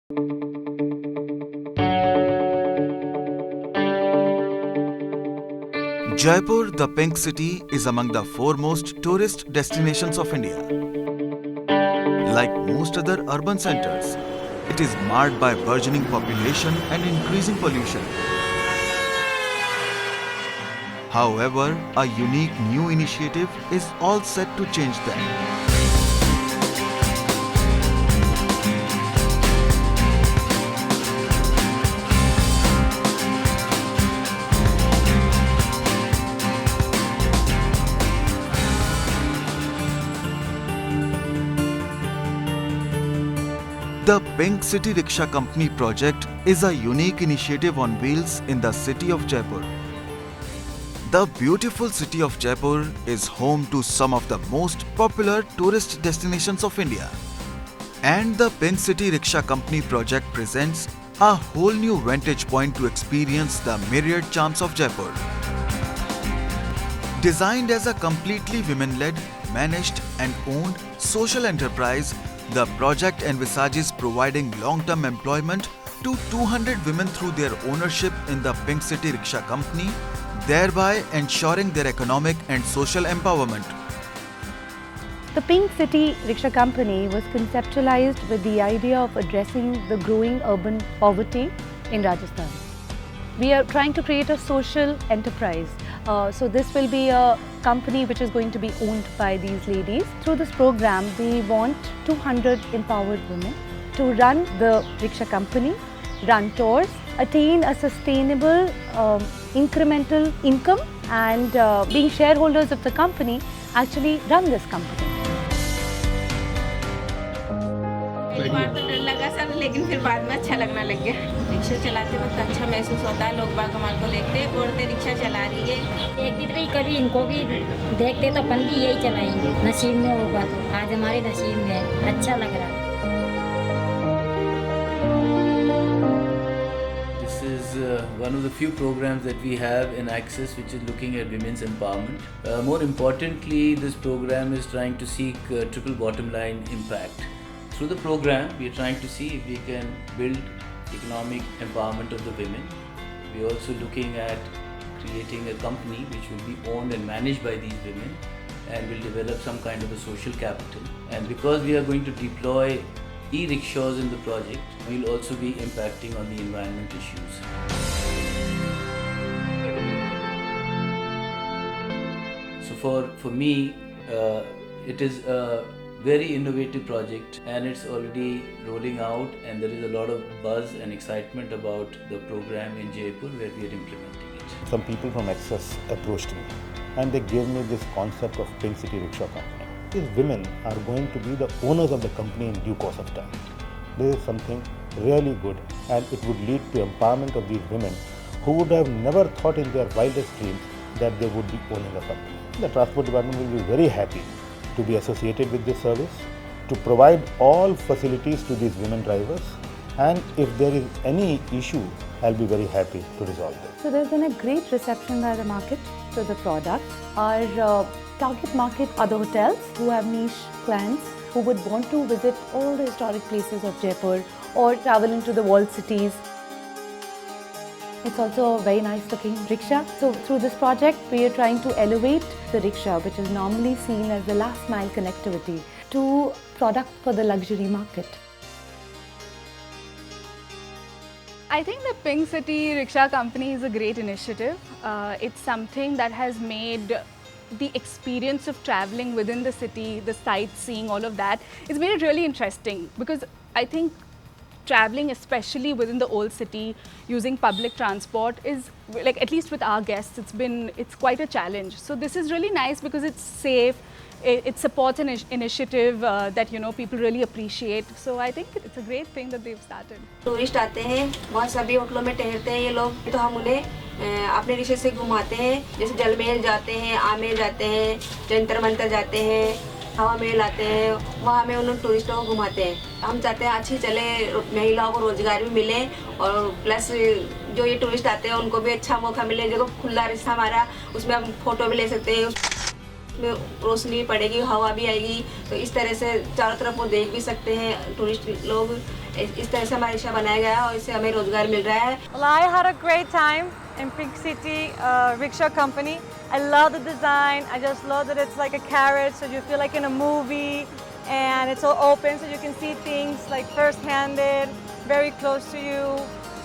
Jaipur, the Pink City, is among the foremost tourist destinations of India. Like most other urban centers, it is marred by burgeoning population and increasing pollution. However, a unique new initiative is all set to change that. The Pink City Rickshaw Company project is a unique initiative on wheels in the city of Jaipur. The beautiful city of Jaipur is home to some of the most popular tourist destinations of India. And the Pink City Rickshaw Company project presents a whole new vantage point to experience the myriad charms of Jaipur. Designed as a completely women-led, managed and owned social enterprise, the project envisages providing long-term employment to 200 women through their ownership in the Pink City Rickshaw Company, thereby ensuring their economic and social empowerment. The Pink City Rickshaw Company was conceptualized with the idea of addressing the growing urban poverty in Rajasthan. We are trying to create a social enterprise. So this will be a company which is going to be owned by these ladies. Through this program, we want 200 empowered women to run the rickshaw company, run tours, attain a sustainable incremental income and being shareholders of the company, actually run this company. एक बार तो डर लगा sir, लेकिन फिर बाद में अच्छा लगना लग गया। रिक्शा चलाते वक्त अच्छा महसूस होता है, लोग बाग हमारे को देखते हैं, औरतें रिक्शा चला रही है। एक दिन भी कभी इनको भी देखते तो अपन भी यही चलाएंगे, नसीब में होगा तो। आज हमारे नसीब में है, अच्छा लग रहा है। This is one of the few programs that we have in Access which is looking at women's empowerment. More importantly, this program is trying to seek triple bottom line impact. Through the program, we are trying to see if we can build economic empowerment of the women. We are also looking at creating a company which will be owned and managed by these women and will develop some kind of a social capital. And because we are going to deploy e-rickshaws in the project, we will also be impacting on the environment issues. So for me, it is a very innovative project and it's already rolling out, and there is a lot of buzz and excitement about the program in Jaipur where we are implementing it. Some people from Access approached me and they gave me this concept of Pink City Rickshaw Company. These women are going to be the owners of the company in due course of time. This is something really good, and it would lead to empowerment of these women who would have never thought in their wildest dreams that they would be owning a company. The transport department will be very happy to be associated with this service, to provide all facilities to these women drivers, and if there is any issue, I'll be very happy to resolve them. So there's been a great reception by the market to the product. Our target market are the hotels who have niche clients who would want to visit all the historic places of Jaipur or travel into the walled cities. It's also a very nice looking rickshaw. So through this project, we are trying to elevate the rickshaw, which is normally seen as the last mile connectivity, to product for the luxury market. I think the Pink City Rickshaw Company is a great initiative. It's something that has made the experience of traveling within the city, the sightseeing, all of that, it's made it really interesting, because I think traveling, especially within the old city, using public transport is, like, at least with our guests, it's quite a challenge. So this is really nice because it's safe, it supports an initiative that, you know, people really appreciate. So I think it's a great thing that they've started. Tourist आते हैं, बहुत सभी होटलों में ठहरते हैं ये लोग, तो हम उन्हें अपने रिक्शे से घुमाते हैं। जैसे जलमहल जाते हैं, आमेर जाते हैं, जंतर मंतर जाते हैं, हवा महल आते हैं, वहाँ में उन टूरिस्टों को घुमाते हैं। हम चाहते हैं अच्छी चले, महिलाओं को रोजगार भी मिले और प्लस जो ये टूरिस्ट आते हैं उनको भी अच्छा मौका मिले। जो खुला रास्ता हमारा, उसमें हम फोटो भी ले सकते हैं, उसमें रोशनी भी पड़ेगी, हवा भी आएगी, तो इस तरह से चारों तरफ वो देख भी सकते हैं टूरिस्ट लोग। इस तरह से हमारा रिक्शा बनाया गया है और इससे हमें रोजगार मिल रहा है। Well, I had a great time in Pink City Rickshaw Company. I love the design. I just love that it's like a carriage, so you feel like in a movie, and it's all open, so you can see things like first-handed, very close to you.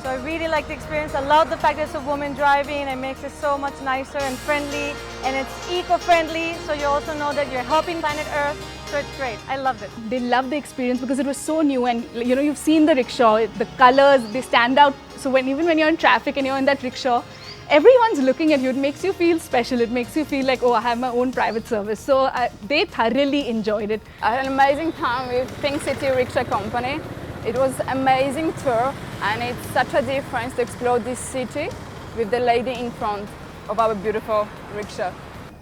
So I really like the experience. I love the fact that it's a woman driving. It makes it so much nicer and friendly, and it's eco-friendly, so you also know that you're helping planet Earth. So it's great. I loved it. They loved the experience because it was so new, and you know, you've seen the rickshaw, the colors, they stand out. So even when you're in traffic and you're in that rickshaw, everyone's looking at you. It makes you feel special. It makes you feel like, oh, I have my own private service. So they thoroughly enjoyed it. I had an amazing time with Pink City Rickshaw Company. It was an amazing tour, and it's such a difference to explore this city with the lady in front of our beautiful rickshaw.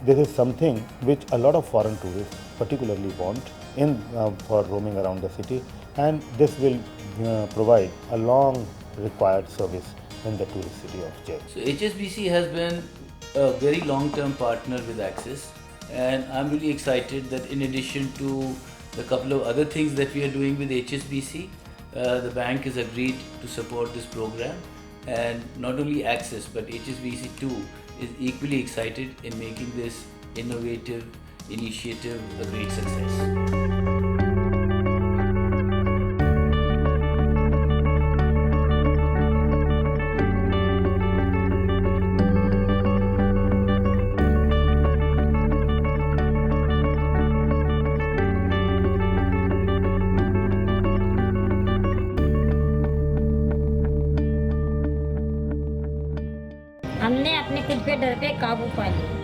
This is something which a lot of foreign tourists particularly want for roaming around the city, and this will provide a long required service in the tourist city of Jaipur. So HSBC has been a very long-term partner with Axis, and I'm really excited that in addition to the couple of other things that we are doing with HSBC, the bank has agreed to support this program, and not only Axis but HSBC too is equally excited in making this innovative initiative a great success. हमने अपने खुद पे डर पे काबू पा लिया।